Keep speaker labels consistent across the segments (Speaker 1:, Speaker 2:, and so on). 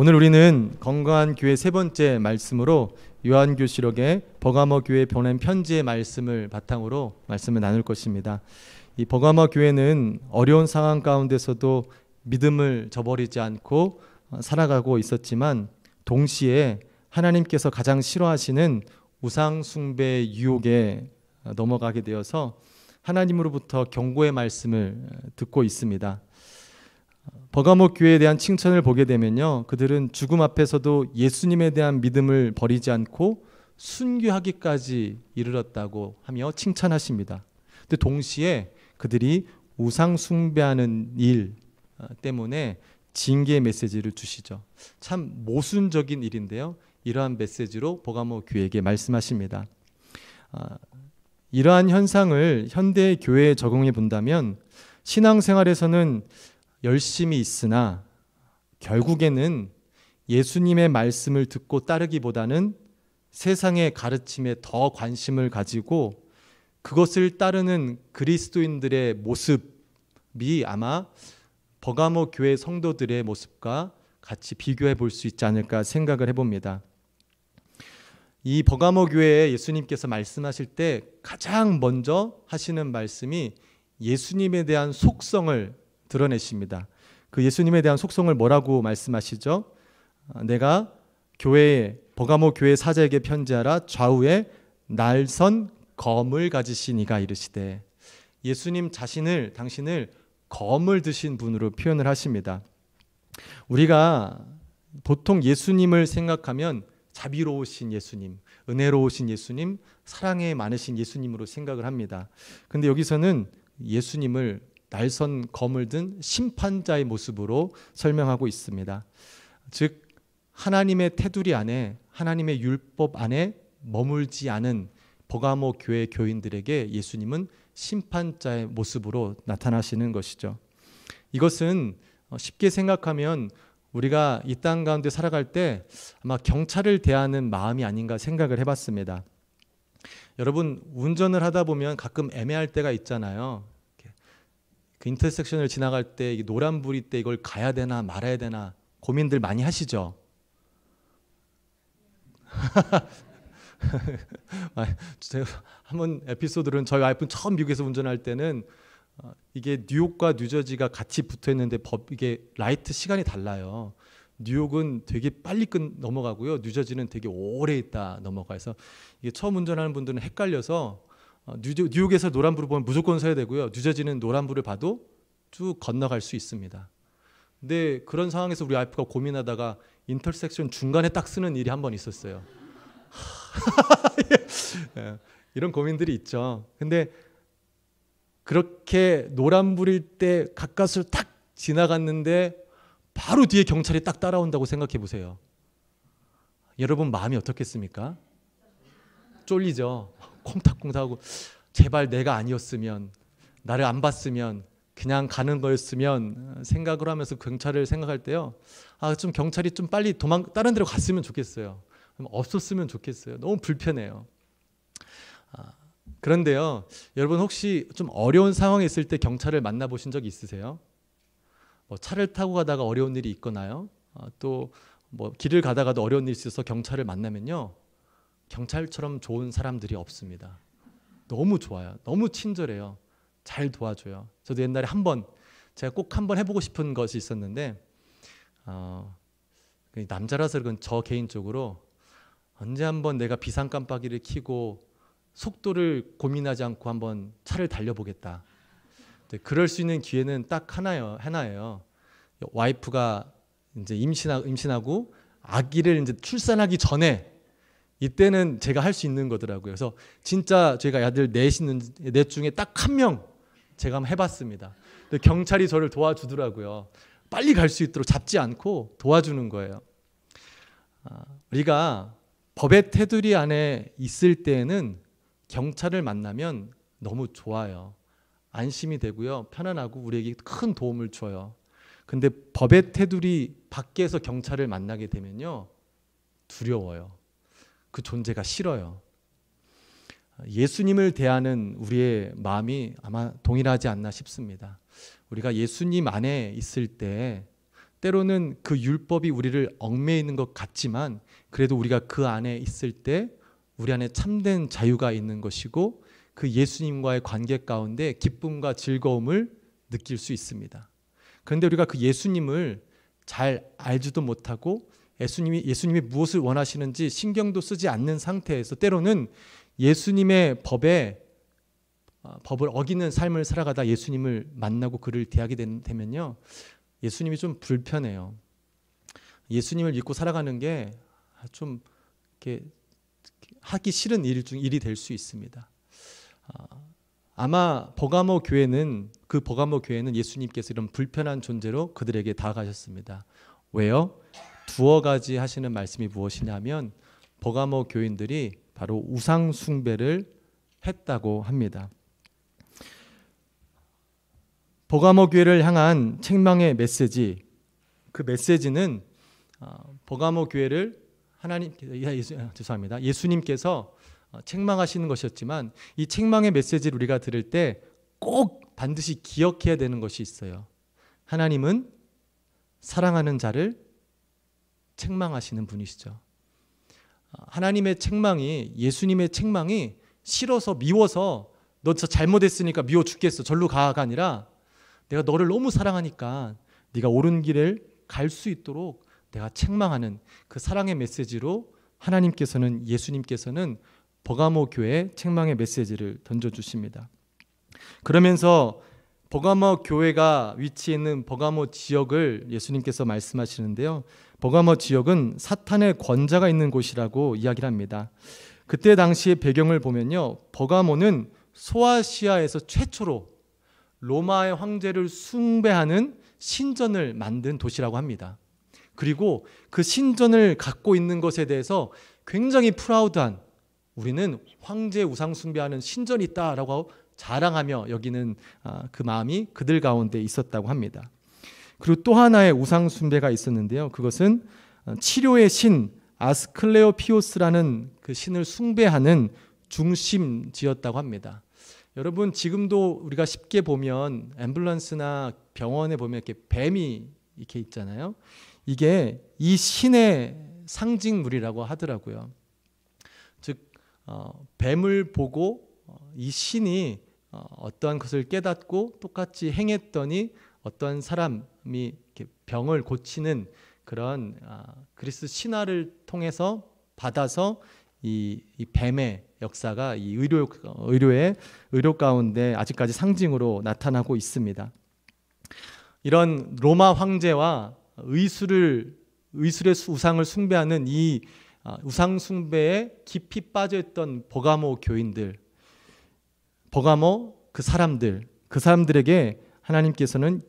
Speaker 1: 오늘 우리는 건강한 교회 세 번째 말씀으로 요한계시록의 버가모 교회에 보낸 편지의 말씀을 바탕으로 말씀을 나눌 것입니다. 이 버가모 교회는 어려운 상황 가운데서도 믿음을 저버리지 않고 살아가고 있었지만 동시에 하나님께서 가장 싫어하시는 우상 숭배의 유혹에 넘어가게 되어서 하나님으로부터 경고의 말씀을 듣고 있습니다. 버가모 교회에 대한 칭찬을 보게 되면요, 그들은 죽음 앞에서도 예수님에 대한 믿음을 버리지 않고 순교하기까지 이르렀다고 하며 칭찬하십니다. 근데 동시에 그들이 우상 숭배하는 일 때문에 징계의 메시지를 주시죠. 참 모순적인 일인데요, 이러한 메시지로 버가모 교회에게 말씀하십니다. 이러한 현상을 현대 교회에 적용해 본다면 신앙생활에서는 열심히 있으나 결국에는 예수님의 말씀을 듣고 따르기보다는 세상의 가르침에 더 관심을 가지고 그것을 따르는 그리스도인들의 모습이 아마 버가모 교회 성도들의 모습과 같이 비교해 볼 수 있지 않을까 생각을 해봅니다. 이 버가모 교회에 예수님께서 말씀하실 때 가장 먼저 하시는 말씀이 예수님에 대한 속성을 드러내십니다. 그 예수님에 대한 속성을 뭐라고 말씀하시죠? 내가 교회에 버가모 교회 사자에게 편지하라. 좌우에 날선 검을 가지신 이가 이르시되, 예수님 자신을 당신을 검을 드신 분으로 표현을 하십니다. 우리가 보통 예수님을 생각하면 자비로우신 예수님, 은혜로우신 예수님, 사랑에 많으신 예수님으로 생각을 합니다. 근데 여기서는 예수님을 날선 검을 든 심판자의 모습으로 설명하고 있습니다. 즉 하나님의 테두리 안에, 하나님의 율법 안에 머물지 않은 버가모 교회 교인들에게 예수님은 심판자의 모습으로 나타나시는 것이죠. 이것은 쉽게 생각하면 우리가 이 땅 가운데 살아갈 때 아마 경찰을 대하는 마음이 아닌가 생각을 해봤습니다. 여러분, 운전을 하다 보면 가끔 애매할 때가 있잖아요. 그 인터섹션을 지나갈 때 노란불일 때 이걸 가야 되나 말아야 되나 고민들 많이 하시죠? 제가 한번 에피소드는 저희 와이프는 처음 미국에서 운전할 때는 이게 뉴욕과 뉴저지가 같이 붙어 있는데 이게 라이트 시간이 달라요. 뉴욕은 되게 빨리 넘어가고요, 뉴저지는 되게 오래 있다 넘어가서 이게 처음 운전하는 분들은 헷갈려서 뉴욕에서 노란불을 보면 무조건 서야 되고요, 뉴저지는 노란불을 봐도 쭉 건너갈 수 있습니다. 근데 그런 상황에서 우리 와이프가 고민하다가 인터섹션 중간에 딱 쓰는 일이 한 번 있었어요. 이런 고민들이 있죠. 근데 그렇게 노란불일 때 가까스로 딱 지나갔는데 바로 뒤에 경찰이 딱 따라온다고 생각해 보세요. 여러분 마음이 어떻겠습니까? 쫄리죠. 콩닥콩닥하고 제발 내가 아니었으면, 나를 안 봤으면, 그냥 가는 거였으면 생각을 하면서 경찰을 생각할 때요, 좀 경찰이 좀 빨리 다른 데로 갔으면 좋겠어요. 없었으면 좋겠어요. 너무 불편해요. 그런데요, 여러분 혹시 좀 어려운 상황에 있을 때 경찰을 만나보신 적 있으세요? 차를 타고 가다가 어려운 일이 있거나요, 또 길을 가다가도 어려운 일이 있어서 경찰을 만나면요, 경찰처럼 좋은 사람들이 없습니다. 너무 좋아요. 너무 친절해요. 잘 도와줘요. 저도 옛날에 제가 꼭 한번 해보고 싶은 것이 있었는데, 남자라서 그건 저 개인적으로 언제 한번 내가 비상 깜빡이를 켜고 속도를 고민하지 않고 한번 차를 달려보겠다. 그럴 수 있는 기회는 딱 하나예요. 와이프가 이제 임신하고 아기를 이제 출산하기 전에, 이때는 제가 할 수 있는 거더라고요. 그래서 진짜 제가 아들 넷 중에 딱 한 명 제가 한번 해봤습니다. 근데 경찰이 저를 도와주더라고요. 빨리 갈 수 있도록 잡지 않고 도와주는 거예요. 우리가 법의 테두리 안에 있을 때에는 경찰을 만나면 너무 좋아요. 안심이 되고요, 편안하고 우리에게 큰 도움을 줘요. 근데 법의 테두리 밖에서 경찰을 만나게 되면요, 두려워요. 그 존재가 싫어요. 예수님을 대하는 우리의 마음이 아마 동일하지 않나 싶습니다. 우리가 예수님 안에 있을 때 때로는 그 율법이 우리를 얽매이는 것 같지만 그래도 우리가 그 안에 있을 때 우리 안에 참된 자유가 있는 것이고 그 예수님과의 관계 가운데 기쁨과 즐거움을 느낄 수 있습니다. 그런데 우리가 그 예수님을 잘 알지도 못하고 예수님이 무엇을 원하시는지 신경도 쓰지 않는 상태에서 때로는 예수님의 법을 어기는 삶을 살아가다 예수님을 만나고 그를 대하게 되면요, 예수님이 좀 불편해요. 예수님을 믿고 살아가는 게 좀 이렇게 하기 싫은 일이 될 수 있습니다. 아마 버가모 교회는 예수님께서 이런 불편한 존재로 그들에게 다가가셨습니다. 왜요? 두어 가지 하시는 말씀이 무엇이냐면 버가모 교인들이 바로 우상 숭배를 했다고 합니다. 버가모 교회를 향한 책망의 메시지, 그 메시지는 버가모 교회를 예수님께서 책망하시는 것이었지만 이 책망의 메시지를 우리가 들을 때 꼭 반드시 기억해야 되는 것이 있어요. 하나님은 사랑하는 자를 책망하시는 분이시죠. 하나님의 책망이, 예수님의 책망이 싫어서 미워서 너 저 잘못했으니까 미워 죽겠어 절로 가가 아니라 내가 너를 너무 사랑하니까 네가 옳은 길을 갈 수 있도록 내가 책망하는 그 사랑의 메시지로 예수님께서는 버가모 교회에 책망의 메시지를 던져주십니다. 그러면서 버가모 교회가 위치해 있는 버가모 지역을 예수님께서 말씀하시는데요, 버가모 지역은 사탄의 권자가 있는 곳이라고 이야기를 합니다. 그때 당시의 배경을 보면요, 버가모는 소아시아에서 최초로 로마의 황제를 숭배하는 신전을 만든 도시라고 합니다. 그리고 그 신전을 갖고 있는 것에 대해서 굉장히 프라우드한, 우리는 황제 우상 숭배하는 신전이 있다라고 자랑하며 여기는 그 마음이 그들 가운데 있었다고 합니다. 그리고 또 하나의 우상 숭배가 있었는데요, 그것은 치료의 신 아스클레오피오스라는 그 신을 숭배하는 중심지였다고 합니다. 여러분, 지금도 우리가 쉽게 보면 앰뷸런스나 병원에 보면 이렇게 뱀이 이렇게 있잖아요. 이게 이 신의 상징물이라고 하더라고요. 즉 뱀을 보고 이 신이 어떠한 것을 깨닫고 똑같이 행했더니 어떠한 사람이 이렇게 병을 고치는 그런 그리스 신화를 통해서 받아서 이 뱀의 역사가 이 의료 가운데 아직까지 상징으로 나타나고 있습니다. 이런 로마 황제와 의술의 우상을 숭배하는 이 우상 숭배에 깊이 빠져있던 버가모 교인들, 그 사람들에게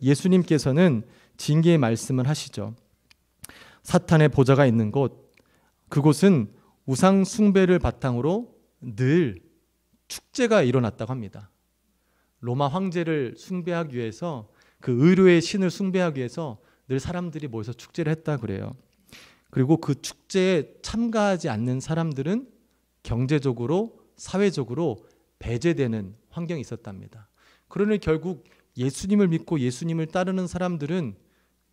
Speaker 1: 예수님께서는 징계의 말씀을 하시죠. 사탄의 보좌가 있는 곳, 그곳은 우상 숭배를 바탕으로 늘 축제가 일어났다고 합니다. 로마 황제를 숭배하기 위해서, 그 의료의 신을 숭배하기 위해서 늘 사람들이 모여서 축제를 했다 그래요. 그리고 그 축제에 참가하지 않는 사람들은 경제적으로, 사회적으로 배제되는 환경이 있었답니다. 그러니 결국 예수님을 믿고 예수님을 따르는 사람들은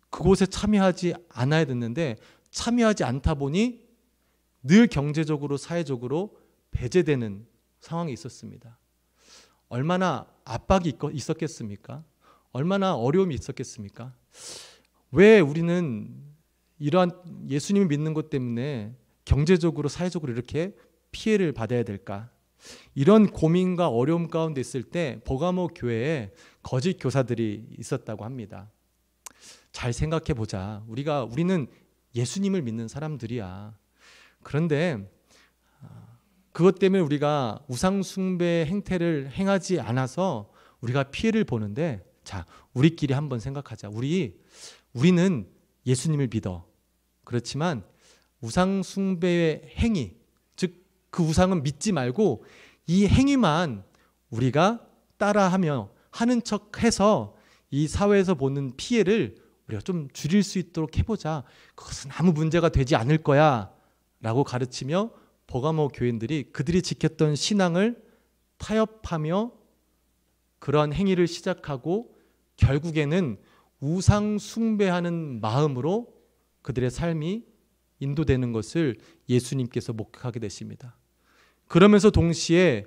Speaker 1: 그곳에 참여하지 않아야 됐는데 참여하지 않다 보니 늘 경제적으로, 사회적으로 배제되는 상황이 있었습니다. 얼마나 압박이 있었겠습니까? 얼마나 어려움이 있었겠습니까? 왜 우리는 이러한 예수님을 믿는 것 때문에 경제적으로, 사회적으로 이렇게 피해를 받아야 될까? 이런 고민과 어려움 가운데 있을 때 버가모 교회에 거짓 교사들이 있었다고 합니다. 잘 생각해 보자. 우리는 예수님을 믿는 사람들이야. 그런데 그것 때문에 우리가 우상 숭배 행태를 행하지 않아서 우리가 피해를 보는데, 자, 우리끼리 한번 생각하자. 우리는 예수님을 믿어. 그렇지만 우상 숭배의 행위, 즉 그 우상은 믿지 말고 이 행위만 우리가 따라하며 하는 척해서 이 사회에서 보는 피해를 우리가 좀 줄일 수 있도록 해보자. 그것은 아무 문제가 되지 않을 거야 라고 가르치며 버가모 교인들이 그들이 지켰던 신앙을 타협하며 그런 행위를 시작하고 결국에는 우상 숭배하는 마음으로 그들의 삶이 인도되는 것을 예수님께서 목격하게 되십니다. 그러면서 동시에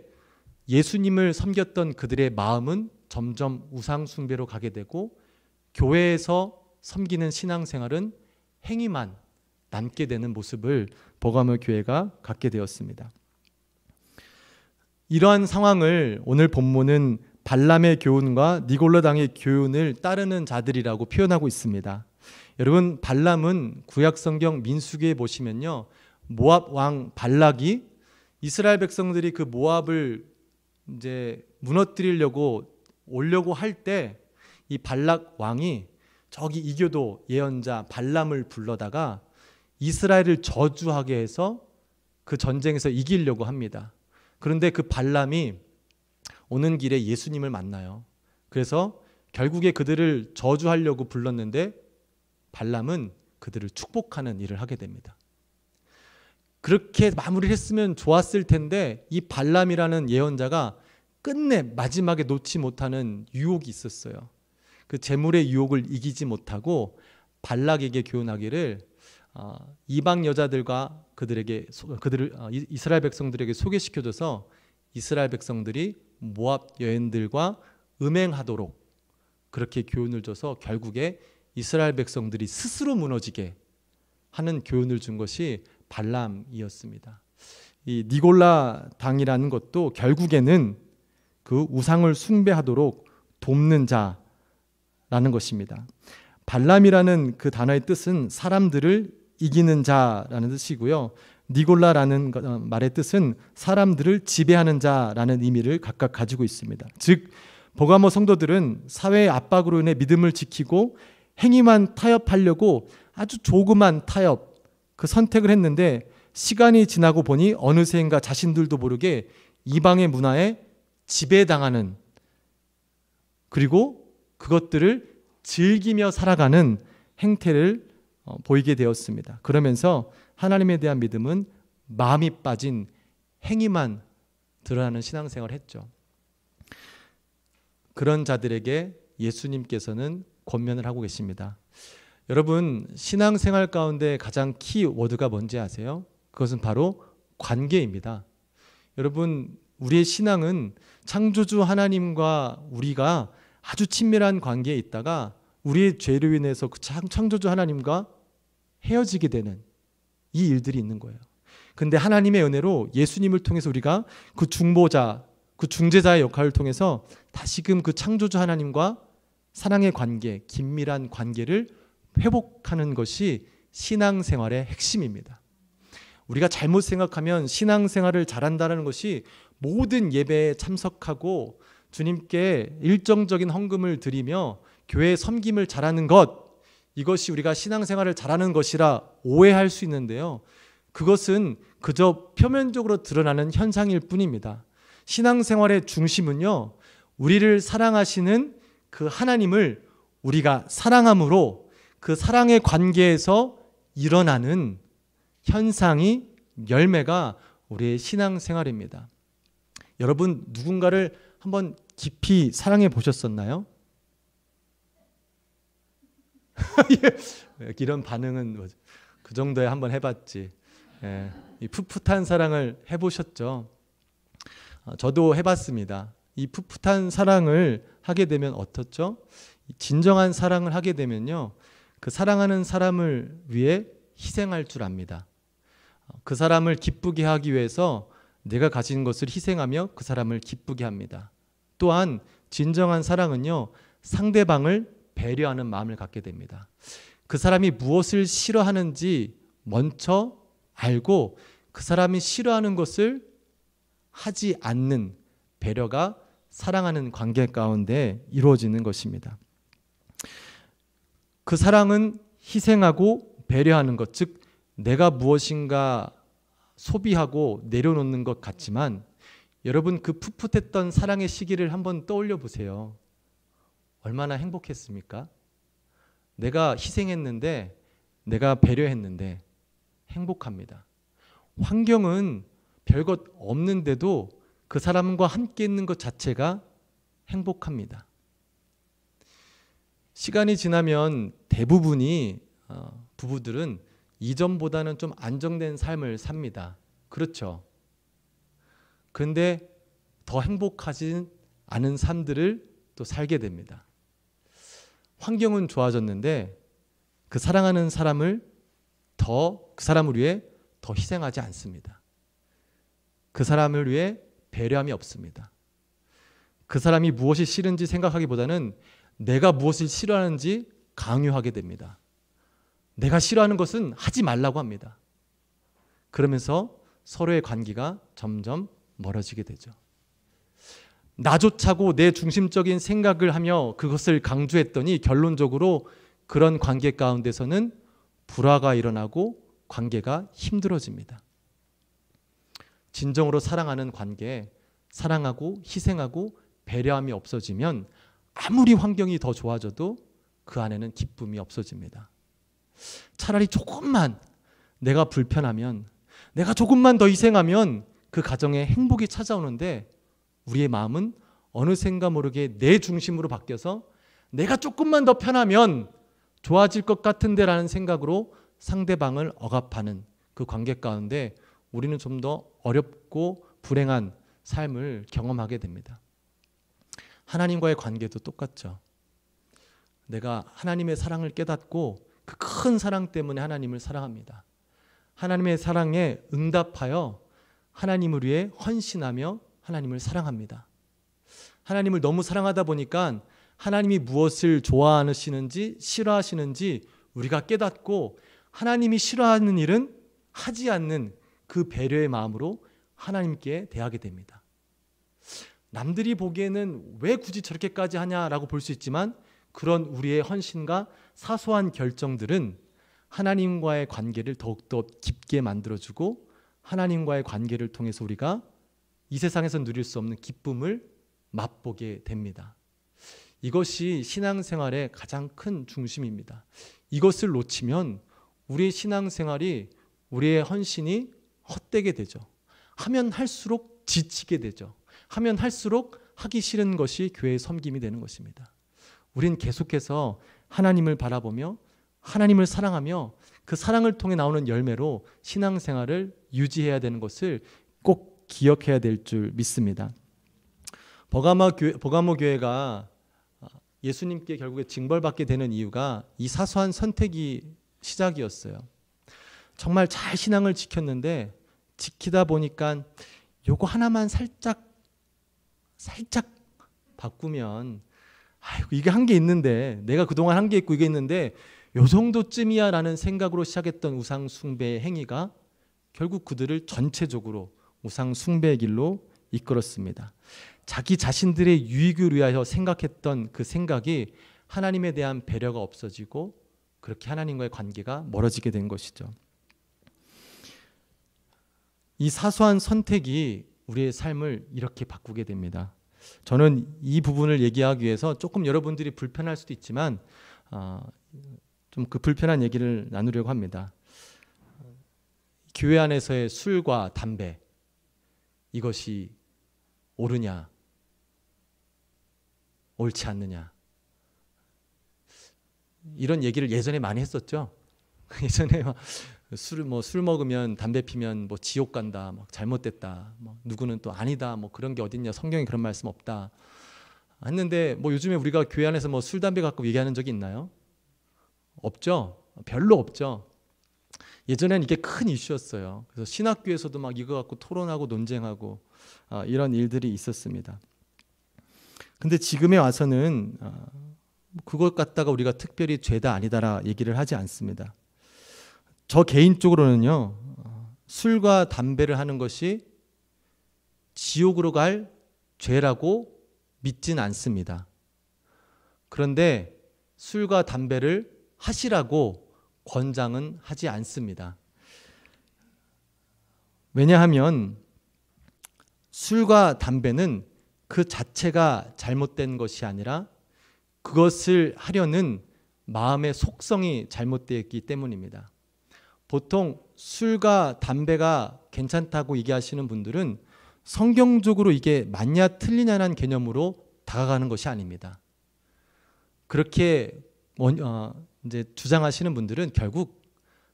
Speaker 1: 예수님을 섬겼던 그들의 마음은 점점 우상 숭배로 가게 되고 교회에서 섬기는 신앙생활은 행위만 남게 되는 모습을 버가모 교회가 갖게 되었습니다. 이러한 상황을 오늘 본문은 발람의 교훈과 니골라당의 교훈을 따르는 자들이라고 표현하고 있습니다. 여러분, 발람은 구약성경 민수기에 보시면요, 모압 왕 발락이 이스라엘 백성들이 그 모압을 이제 무너뜨리려고 오려고 할 때 이 발락 왕이 저기 이교도 예언자 발람을 불러다가 이스라엘을 저주하게 해서 그 전쟁에서 이기려고 합니다. 그런데 그 발람이 오는 길에 예수님을 만나요. 그래서 결국에 그들을 저주하려고 불렀는데 발람은 그들을 축복하는 일을 하게 됩니다. 그렇게 마무리를 했으면 좋았을 텐데 이 발람이라는 예언자가 끝내 마지막에 놓지 못하는 유혹이 있었어요. 그 재물의 유혹을 이기지 못하고 발락에게 교훈하기를 이방 여자들과 그들을 이스라엘 백성들에게 소개시켜줘서 이스라엘 백성들이 모압 여인들과 음행하도록 그렇게 교훈을 줘서 결국에 이스라엘 백성들이 스스로 무너지게 하는 교훈을 준 것이 발람이었습니다. 이 니골라 당이라는 것도 결국에는 그 우상을 숭배하도록 돕는 자라는 것입니다. 발람이라는 그 단어의 뜻은 사람들을 이기는 자라는 뜻이고요. 니골라라는 말의 뜻은 사람들을 지배하는 자라는 의미를 각각 가지고 있습니다. 즉 버가모 성도들은 사회의 압박으로 인해 믿음을 지키고 행위만 타협하려고 아주 조그만 타협, 그 선택을 했는데 시간이 지나고 보니 어느새인가 자신들도 모르게 이방의 문화에 지배당하는, 그리고 그것들을 즐기며 살아가는 행태를 보이게 되었습니다. 그러면서 하나님에 대한 믿음은 마음이 빠진 행위만 드러나는 신앙생활을 했죠. 그런 자들에게 예수님께서는 권면을 하고 계십니다. 여러분, 신앙생활 가운데 가장 키워드가 뭔지 아세요? 그것은 바로 관계입니다. 여러분, 우리의 신앙은 창조주 하나님과 우리가 아주 친밀한 관계에 있다가 우리의 죄로 인해서 그 창조주 하나님과 헤어지게 되는 이 일들이 있는 거예요. 근데 하나님의 은혜로 예수님을 통해서 우리가 그 중보자, 그 중재자의 역할을 통해서 다시금 그 창조주 하나님과 사랑의 관계, 긴밀한 관계를 회복하는 것이 신앙생활의 핵심입니다. 우리가 잘못 생각하면 신앙생활을 잘한다는 것이 모든 예배에 참석하고 주님께 일정적인 헌금을 드리며 교회 섬김을 잘하는 것, 이것이 우리가 신앙생활을 잘하는 것이라 오해할 수 있는데요. 그것은 그저 표면적으로 드러나는 현상일 뿐입니다. 신앙생활의 중심은요, 우리를 사랑하시는 그 하나님을 우리가 사랑함으로 그 사랑의 관계에서 일어나는 현상이, 열매가 우리의 신앙생활입니다. 여러분, 누군가를 한번 깊이 사랑해 보셨었나요? 이런 반응은 그 정도에 한번 해봤지. 이 풋풋한 사랑을 해보셨죠? 저도 해봤습니다. 이 풋풋한 사랑을 하게 되면 어떻죠? 진정한 사랑을 하게 되면요, 그 사랑하는 사람을 위해 희생할 줄 압니다. 그 사람을 기쁘게 하기 위해서 내가 가진 것을 희생하며 그 사람을 기쁘게 합니다. 또한 진정한 사랑은요, 상대방을 배려하는 마음을 갖게 됩니다. 그 사람이 무엇을 싫어하는지 먼저 알고 그 사람이 싫어하는 것을 하지 않는 배려가 사랑하는 관계 가운데 이루어지는 것입니다. 그 사랑은 희생하고 배려하는 것, 즉 내가 무엇인가 소비하고 내려놓는 것 같지만, 여러분, 그 풋풋했던 사랑의 시기를 한번 떠올려 보세요. 얼마나 행복했습니까? 내가 희생했는데, 내가 배려했는데 행복합니다. 환경은 별것 없는데도 그 사람과 함께 있는 것 자체가 행복합니다. 시간이 지나면 대부분이 부부들은 이전보다는 좀 안정된 삶을 삽니다. 그렇죠. 그런데 더 행복하진 않은 삶들을 또 살게 됩니다. 환경은 좋아졌는데 그 사랑하는 사람을 그 사람을 위해 더 희생하지 않습니다. 그 사람을 위해 배려함이 없습니다. 그 사람이 무엇이 싫은지 생각하기보다는 내가 무엇을 싫어하는지 강요하게 됩니다. 내가 싫어하는 것은 하지 말라고 합니다. 그러면서 서로의 관계가 점점 멀어지게 되죠. 나조차고 내 중심적인 생각을 하며 그것을 강조했더니 결론적으로 그런 관계 가운데서는 불화가 일어나고 관계가 힘들어집니다. 진정으로 사랑하는 관계, 사랑하고 희생하고 배려함이 없어지면 아무리 환경이 더 좋아져도 그 안에는 기쁨이 없어집니다. 차라리 조금만 내가 불편하면, 내가 조금만 더 희생하면 그 가정에 행복이 찾아오는데 우리의 마음은 어느샌가 모르게 내 중심으로 바뀌어서 내가 조금만 더 편하면 좋아질 것 같은데 라는 생각으로 상대방을 억압하는 그 관계 가운데 우리는 좀 더 어렵고 불행한 삶을 경험하게 됩니다. 하나님과의 관계도 똑같죠. 내가 하나님의 사랑을 깨닫고 그 큰 사랑 때문에 하나님을 사랑합니다. 하나님의 사랑에 응답하여 하나님을 위해 헌신하며 하나님을 사랑합니다. 하나님을 너무 사랑하다 보니까 하나님이 무엇을 좋아하시는지 싫어하시는지 우리가 깨닫고 하나님이 싫어하는 일은 하지 않는 그 배려의 마음으로 하나님께 대하게 됩니다. 남들이 보기에는 왜 굳이 저렇게까지 하냐라고 볼 수 있지만 그런 우리의 헌신과 사소한 결정들은 하나님과의 관계를 더욱더 깊게 만들어주고 하나님과의 관계를 통해서 우리가 이 세상에서 누릴 수 없는 기쁨을 맛보게 됩니다. 이것이 신앙생활의 가장 큰 중심입니다. 이것을 놓치면 우리의 신앙생활이, 우리의 헌신이 헛되게 되죠. 하면 할수록 지치게 되죠. 하면 할수록 하기 싫은 것이 교회의 섬김이 되는 것입니다. 우린 계속해서 하나님을 바라보며 하나님을 사랑하며 그 사랑을 통해 나오는 열매로 신앙생활을 유지해야 되는 것을 꼭 기억해야 될 줄 믿습니다. 버가모 교회가 예수님께 결국에 징벌받게 되는 이유가 이 사소한 선택이 시작이었어요. 정말 잘 신앙을 지켰는데 지키다 보니까 요거 하나만 살짝 바꾸면 이게 한 게 있는데, 내가 그동안 한 게 있고 이게 있는데 요 정도쯤이야 라는 생각으로 시작했던 우상 숭배의 행위가 결국 그들을 전체적으로 우상 숭배의 길로 이끌었습니다. 자기 자신들의 유익을 위하여 생각했던 그 생각이 하나님에 대한 배려가 없어지고 그렇게 하나님과의 관계가 멀어지게 된 것이죠. 이 사소한 선택이 우리의 삶을 이렇게 바꾸게 됩니다. 저는 이 부분을 얘기하기 위해서 조금 여러분들이 불편할 수도 있지만 좀 그 불편한 얘기를 나누려고 합니다. 교회 안에서의 술과 담배, 이것이 옳으냐 옳지 않느냐, 이런 얘기를 예전에 많이 했었죠. 예전에 술 먹으면, 담배 피면 지옥 간다, 잘못됐다, 누구는 또 아니다, 그런 게 어딨냐, 성경에 그런 말씀 없다 했는데 요즘에 우리가 교회 안에서 술 담배 갖고 얘기하는 적이 있나요? 없죠. 별로 없죠. 예전엔 이게 큰 이슈였어요. 그래서 신학교에서도 이거 갖고 토론하고 논쟁하고 이런 일들이 있었습니다. 근데 지금에 와서는 그것 갖다가 우리가 특별히 죄다 아니다라 얘기를 하지 않습니다. 저 개인적으로는요, 술과 담배를 하는 것이 지옥으로 갈 죄라고 믿진 않습니다. 그런데 술과 담배를 하시라고 권장은 하지 않습니다. 왜냐하면 술과 담배는 그 자체가 잘못된 것이 아니라 그것을 하려는 마음의 속성이 잘못되었기 때문입니다. 보통 술과 담배가 괜찮다고 얘기하시는 분들은 성경적으로 이게 맞냐 틀리냐는 개념으로 다가가는 것이 아닙니다. 그렇게 이제 주장하시는 분들은 결국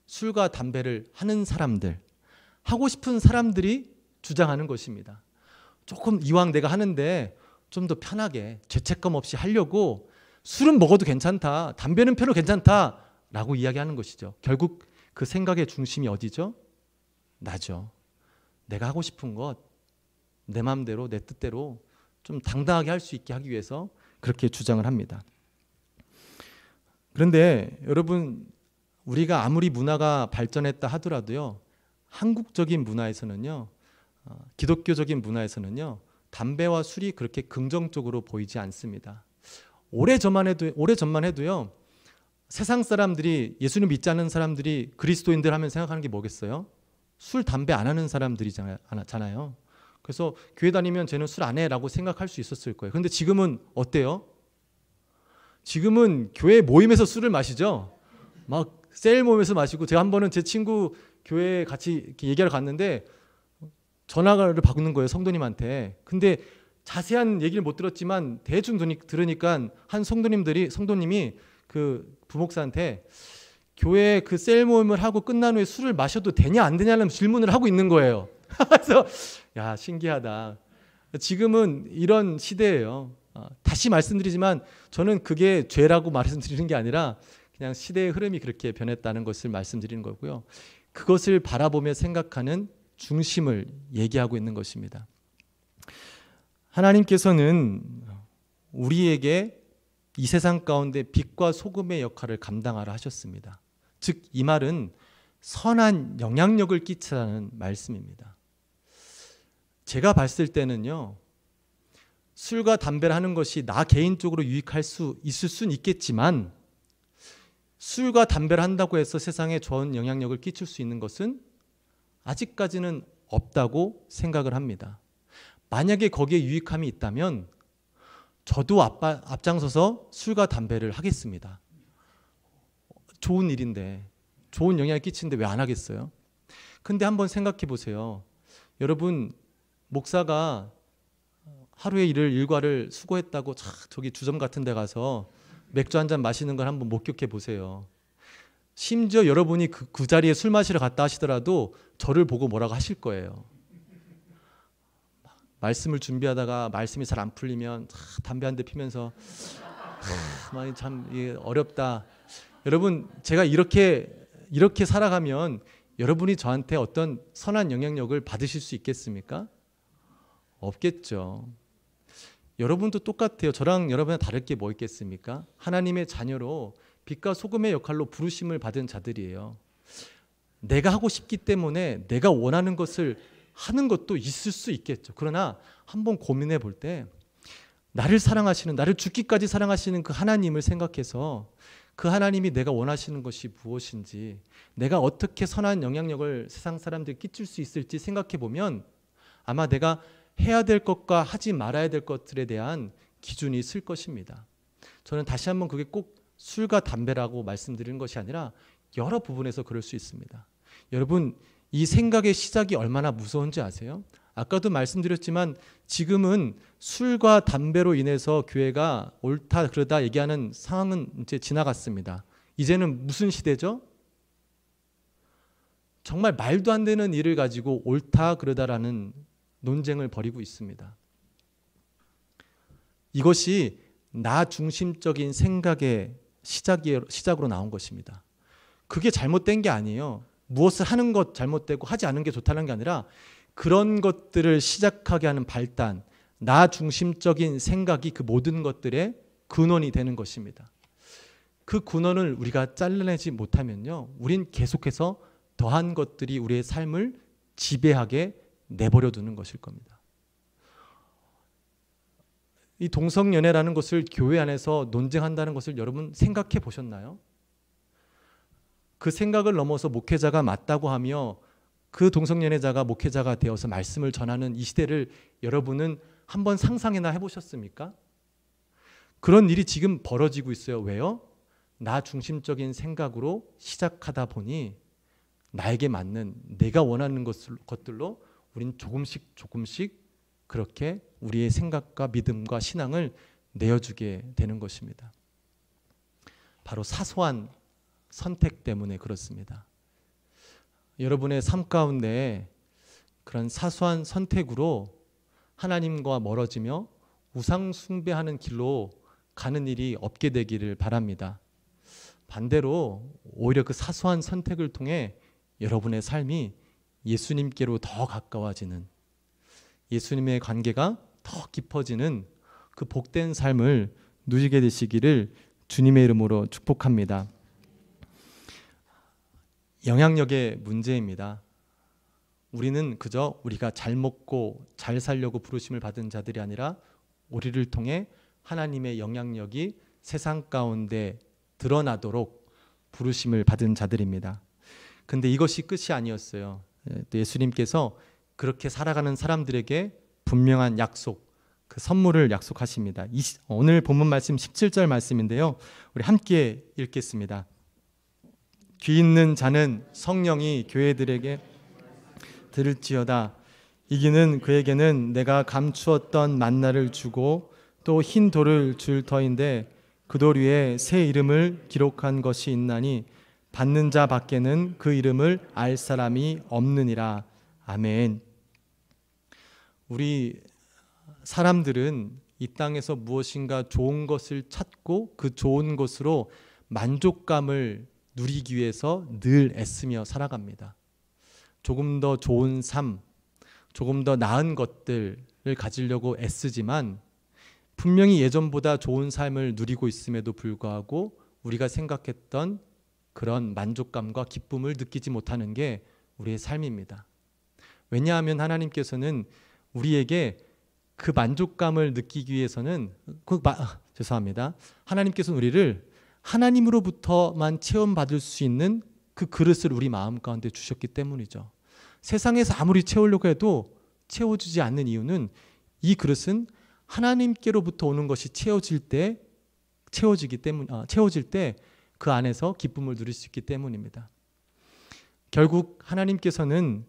Speaker 1: 술과 담배를 하는 사람들, 하고 싶은 사람들이 주장하는 것입니다. 조금 이왕 내가 하는데 좀 더 편하게 죄책감 없이 하려고 술은 먹어도 괜찮다, 담배는 피워도 괜찮다라고 이야기하는 것이죠. 결국 그 생각의 중심이 어디죠? 나죠. 내가 하고 싶은 것, 내 마음대로 내 뜻대로 좀 당당하게 할 수 있게 하기 위해서 그렇게 주장을 합니다. 그런데 여러분, 우리가 아무리 문화가 발전했다 하더라도요, 한국적인 문화에서는요, 기독교적인 문화에서는요, 담배와 술이 그렇게 긍정적으로 보이지 않습니다. 오래전만 해도요, 세상 사람들이, 예수님 믿지 않는 사람들이 그리스도인들 하면 생각하는 게 뭐겠어요? 술, 담배 안 하는 사람들이잖아요. 그래서 교회 다니면 쟤는 술 안 해라고 생각할 수 있었을 거예요. 그런데 지금은 어때요? 지금은 교회 모임에서 술을 마시죠. 막 셀 모임에서 마시고, 제가 한 번은 제 친구 교회에 같이 이렇게 얘기하러 갔는데 전화를 받는 거예요, 성도님한테. 근데 자세한 얘기를 못 들었지만 대충 들으니까 한 성도님이 그 부목사한테 교회 그 셀 모임을 하고 끝난 후에 술을 마셔도 되냐 안 되냐는 질문을 하고 있는 거예요. 그래서 야, 신기하다. 지금은 이런 시대예요. 다시 말씀드리지만 저는 그게 죄라고 말씀드리는 게 아니라 그냥 시대의 흐름이 그렇게 변했다는 것을 말씀드리는 거고요. 그것을 바라보며 생각하는 중심을 얘기하고 있는 것입니다. 하나님께서는 우리에게 이 세상 가운데 빛과 소금의 역할을 감당하라 하셨습니다. 즉, 이 말은 선한 영향력을 끼치라는 말씀입니다. 제가 봤을 때는요, 술과 담배를 하는 것이 나 개인적으로 유익할 수 있을 수는 있겠지만, 술과 담배를 한다고 해서 세상에 좋은 영향력을 끼칠 수 있는 것은 아직까지는 없다고 생각을 합니다. 만약에 거기에 유익함이 있다면 저도 앞장서서 술과 담배를 하겠습니다. 좋은 일인데, 좋은 영향을 끼치는데 왜 안 하겠어요? 근데 한번 생각해 보세요. 여러분, 목사가 하루의 일과를 수고했다고 저기 주점 같은 데 가서 맥주 한 잔 마시는 걸 한번 목격해 보세요. 심지어 여러분이 그 자리에 술 마시러 갔다 하시더라도 저를 보고 뭐라고 하실 거예요. 말씀을 준비하다가 말씀이 잘 안 풀리면 담배 한 대 피면서 참 어렵다. 여러분, 제가 이렇게 살아가면 여러분이 저한테 어떤 선한 영향력을 받으실 수 있겠습니까? 없겠죠. 여러분도 똑같아요. 저랑 여러분은 다를 게 뭐 있겠습니까? 하나님의 자녀로 빛과 소금의 역할로 부르심을 받은 자들이에요. 내가 하고 싶기 때문에 내가 원하는 것을 하는 것도 있을 수 있겠죠. 그러나 한번 고민해 볼 때 나를 사랑하시는, 나를 죽기까지 사랑하시는 그 하나님을 생각해서 그 하나님이 내가 원하시는 것이 무엇인지, 내가 어떻게 선한 영향력을 세상 사람들에 끼칠 수 있을지 생각해 보면 아마 내가 해야 될 것과 하지 말아야 될 것들에 대한 기준이 있을 것입니다. 저는 다시 한번 그게 꼭 술과 담배라고 말씀드리는 것이 아니라 여러 부분에서 그럴 수 있습니다. 여러분, 이 생각의 시작이 얼마나 무서운지 아세요? 아까도 말씀드렸지만 지금은 술과 담배로 인해서 교회가 옳다 그러다 얘기하는 상황은 이제 지나갔습니다. 이제는 무슨 시대죠? 정말 말도 안 되는 일을 가지고 옳다 그러다라는 논쟁을 벌이고 있습니다. 이것이 나 중심적인 생각의 시작으로 나온 것입니다. 그게 잘못된 게 아니에요. 무엇을 하는 것 잘못되고 하지 않은 게 좋다는 게 아니라 그런 것들을 시작하게 하는 발단, 나 중심적인 생각이 그 모든 것들의 근원이 되는 것입니다. 그 근원을 우리가 잘라내지 못하면요, 우린 계속해서 더한 것들이 우리의 삶을 지배하게 내버려 두는 것일 겁니다. 이 동성연애라는 것을 교회 안에서 논쟁한다는 것을 여러분 생각해 보셨나요? 그 생각을 넘어서 목회자가 맞다고 하며 그 동성연애자가 목회자가 되어서 말씀을 전하는 이 시대를 여러분은 한번 상상이나 해보셨습니까? 그런 일이 지금 벌어지고 있어요. 왜요? 나 중심적인 생각으로 시작하다 보니 나에게 맞는, 내가 원하는 것들로 우린 조금씩 그렇게 우리의 생각과 믿음과 신앙을 내어주게 되는 것입니다. 바로 사소한 선택 때문에 그렇습니다. 여러분의 삶 가운데 그런 사소한 선택으로 하나님과 멀어지며 우상 숭배하는 길로 가는 일이 없게 되기를 바랍니다. 반대로 오히려 그 사소한 선택을 통해 여러분의 삶이 예수님께로 더 가까워지는, 예수님의 관계가 더 깊어지는 그 복된 삶을 누리게 되시기를 주님의 이름으로 축복합니다. 영향력의 문제입니다. 우리는 그저 우리가 잘 먹고 잘 살려고 부르심을 받은 자들이 아니라 우리를 통해 하나님의 영향력이 세상 가운데 드러나도록 부르심을 받은 자들입니다. 근데 이것이 끝이 아니었어요. 예수님께서 그렇게 살아가는 사람들에게 분명한 약속, 그 선물을 약속하십니다. 오늘 본문 말씀 17절 말씀인데요. 우리 함께 읽겠습니다. 귀 있는 자는 성령이 교회들에게 들을지어다. 이기는 그에게는 내가 감추었던 만나를 주고 또 흰 돌을 줄 터인데 그 돌 위에 새 이름을 기록한 것이 있나니 받는 자 밖에는 그 이름을 알 사람이 없느니라. 아멘. 우리 사람들은 이 땅에서 무엇인가 좋은 것을 찾고 그 좋은 것으로 만족감을 누리기 위해서 늘 애쓰며 살아갑니다. 조금 더 좋은 삶, 조금 더 나은 것들을 가지려고 애쓰지만 분명히 예전보다 좋은 삶을 누리고 있음에도 불구하고 우리가 생각했던 그런 만족감과 기쁨을 느끼지 못하는 게 우리의 삶입니다. 왜냐하면 하나님께서는 우리에게 그 만족감을 느끼기 위해서는 죄송합니다. 하나님께서는 우리를 하나님으로부터만 체험받을 수 있는 그 그릇을 우리 마음 가운데 주셨기 때문이죠. 세상에서 아무리 채우려고 해도 채워주지 않는 이유는 이 그릇은 하나님께로부터 오는 것이 채워질 때 그 안에서 기쁨을 누릴 수 있기 때문입니다. 결국 하나님께서는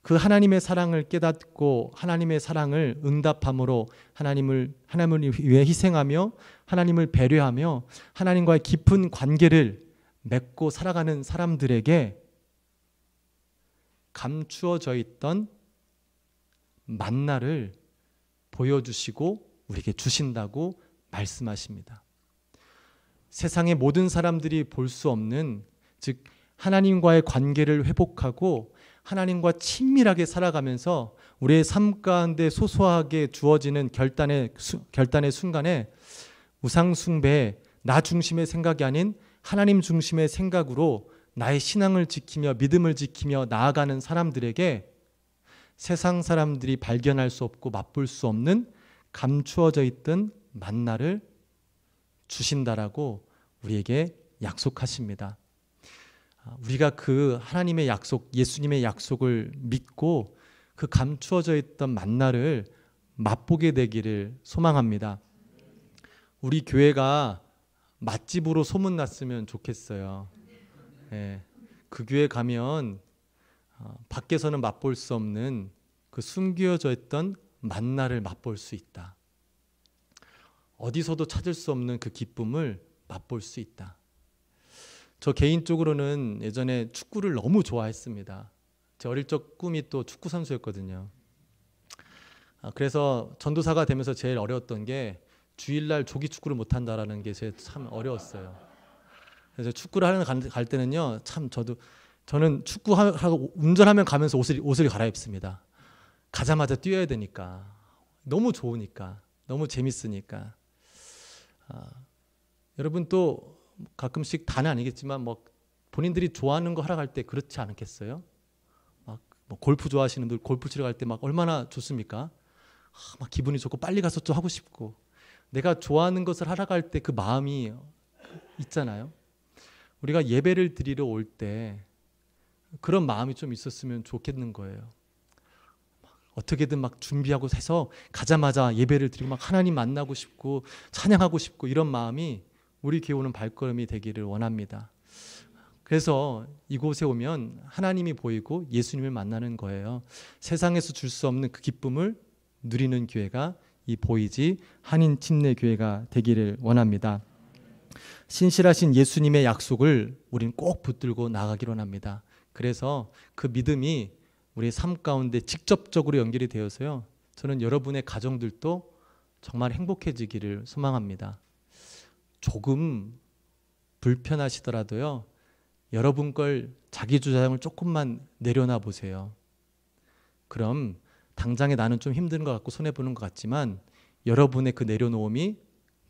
Speaker 1: 그 하나님의 사랑을 깨닫고 하나님의 사랑을 응답함으로 하나님을 위해 희생하며 하나님을 배려하며 하나님과의 깊은 관계를 맺고 살아가는 사람들에게 감추어져 있던 만나를 보여주시고 우리에게 주신다고 말씀하십니다. 세상의 모든 사람들이 볼 수 없는, 즉 하나님과의 관계를 회복하고 하나님과 친밀하게 살아가면서 우리의 삶 가운데 소소하게 주어지는 결단의 순간에 우상 숭배, 나 중심의 생각이 아닌 하나님 중심의 생각으로 나의 신앙을 지키며 믿음을 지키며 나아가는 사람들에게 세상 사람들이 발견할 수 없고 맛볼 수 없는 감추어져 있던 만나를 주신다라고 우리에게 약속하십니다. 우리가 그 하나님의 약속, 예수님의 약속을 믿고 그 감추어져 있던 만나를 맛보게 되기를 소망합니다. 우리 교회가 맛집으로 소문났으면 좋겠어요. 네, 그 교회 가면 밖에서는 맛볼 수 없는 그 숨겨져 있던 만나를 맛볼 수 있다. 어디서도 찾을 수 없는 그 기쁨을 맛볼 수 있다. 저 개인적으로는 예전에 축구를 너무 좋아했습니다. 제 어릴 적 꿈이 또 축구 선수였거든요. 그래서 전도사가 되면서 제일 어려웠던 게 주일날 조기 축구를 못한다라는 게 제 참 어려웠어요. 그래서 축구를 하러 갈 때는요, 참 저는 축구하고 운전하면 가면서 옷을 갈아입습니다. 가자마자 뛰어야 되니까, 너무 좋으니까, 너무 재밌으니까. 여러분 또 가끔씩 다는 아니겠지만 뭐 본인들이 좋아하는 거 하러 갈 때 그렇지 않겠어요? 막 뭐 골프 좋아하시는 분들 골프 치러 갈 때 막 얼마나 좋습니까? 막 기분이 좋고 빨리 가서 좀 하고 싶고, 내가 좋아하는 것을 하러 갈 때 그 마음이 있잖아요. 우리가 예배를 드리러 올 때 그런 마음이 좀 있었으면 좋겠는 거예요. 어떻게든 막 준비하고 해서 가자마자 예배를 드리고 막 하나님 만나고 싶고 찬양하고 싶고 이런 마음이 우리 교회 오는 발걸음이 되기를 원합니다. 그래서 이곳에 오면 하나님이 보이고 예수님을 만나는 거예요. 세상에서 줄 수 없는 그 기쁨을 누리는 교회가 이 보이지 한인 침례교회가 되기를 원합니다. 신실하신 예수님의 약속을 우리는 꼭 붙들고 나가기로 합니다. 그래서 그 믿음이 우리의 삶 가운데 직접적으로 연결이 되어서요, 저는 여러분의 가정들도 정말 행복해지기를 소망합니다. 조금 불편하시더라도요, 여러분 걸 자기 주장을 조금만 내려놔 보세요. 그럼 당장에 나는 좀 힘든 것 같고 손해보는 것 같지만 여러분의 그 내려놓음이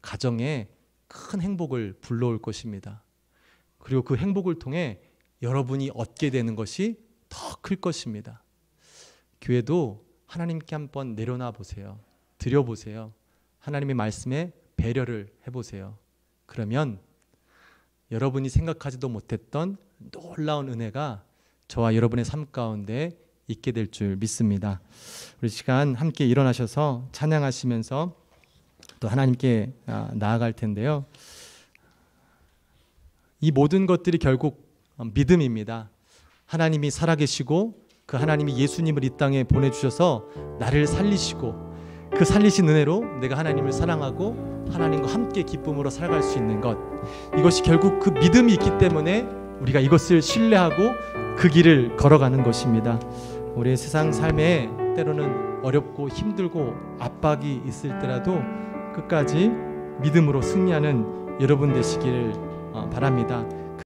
Speaker 1: 가정에 큰 행복을 불러올 것입니다. 그리고 그 행복을 통해 여러분이 얻게 되는 것이 더 클 것입니다. 교회도 하나님께 한번 내려놔 보세요. 드려보세요. 하나님의 말씀에 배려를 해보세요. 그러면 여러분이 생각하지도 못했던 놀라운 은혜가 저와 여러분의 삶 가운데 있게 될 줄 믿습니다. 우리 시간 함께 일어나셔서 찬양하시면서 또 하나님께 나아갈 텐데요. 이 모든 것들이 결국 믿음입니다. 하나님이 살아계시고 그 하나님이 예수님을 이 땅에 보내주셔서 나를 살리시고 그 살리신 은혜로 내가 하나님을 사랑하고 하나님과 함께 기쁨으로 살아갈 수 있는 것, 이것이 결국 그 믿음이 있기 때문에 우리가 이것을 신뢰하고 그 길을 걸어가는 것입니다. 우리의 세상 삶에 때로는 어렵고 힘들고 압박이 있을 때라도 끝까지 믿음으로 승리하는 여러분 되시기를 바랍니다.